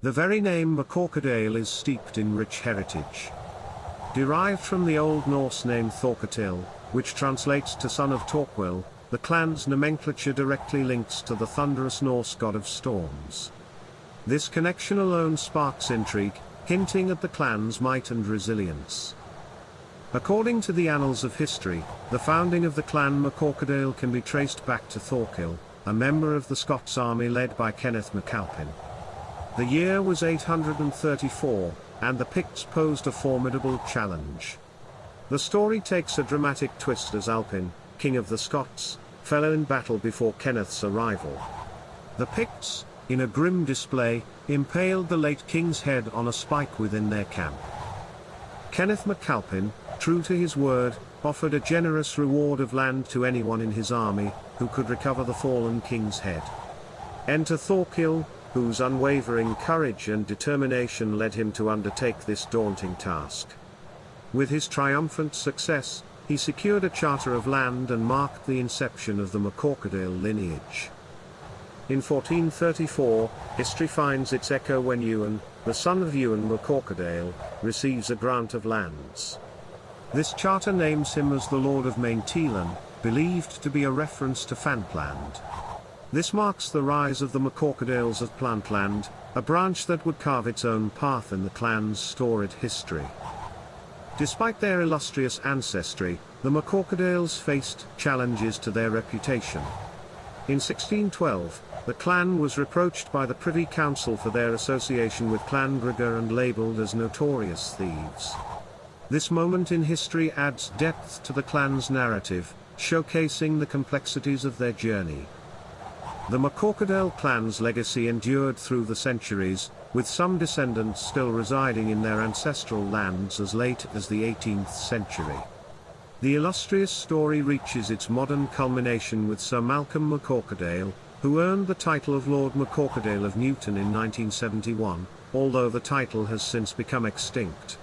The very name McCorquodale is steeped in rich heritage. Derived from the Old Norse name Thorketil, which translates to son of Torquil, the clan's nomenclature directly links to the thunderous Norse god of storms. This connection alone sparks intrigue, hinting at the clan's might and resilience. According to the annals of history, the founding of the Clan MacCorquodale can be traced back to Thorkil, a member of the Scots army led by Kenneth MacAlpin. The year was 834, and the Picts posed a formidable challenge. The story takes a dramatic twist as Alpin, king of the Scots, fell in battle before Kenneth's arrival. The Picts, in a grim display, impaled the late king's head on a spike within their camp. Kenneth MacAlpin, true to his word, offered a generous reward of land to anyone in his army who could recover the fallen king's head. Enter Thorkil, whose unwavering courage and determination led him to undertake this daunting task. With his triumphant success, he secured a charter of land and marked the inception of the McCorquodale lineage. In 1434, history finds its echo when Ewan, the son of Ewan MacCorquodale, receives a grant of lands. This charter names him as the Lord of Maintelan, believed to be a reference to Fantland. This marks the rise of the MacCorquodales of Plantland, a branch that would carve its own path in the clan's storied history. Despite their illustrious ancestry, the MacCorquodales faced challenges to their reputation. In 1612, the clan was reproached by the Privy Council for their association with Clan Gregor and labelled as notorious thieves. This moment in history adds depth to the clan's narrative, showcasing the complexities of their journey. The MacCorquodale clan's legacy endured through the centuries, with some descendants still residing in their ancestral lands as late as the 18th century. The illustrious story reaches its modern culmination with Sir Malcolm MacCorquodale, who earned the title of Lord MacCorquodale of Newton in 1971, although the title has since become extinct.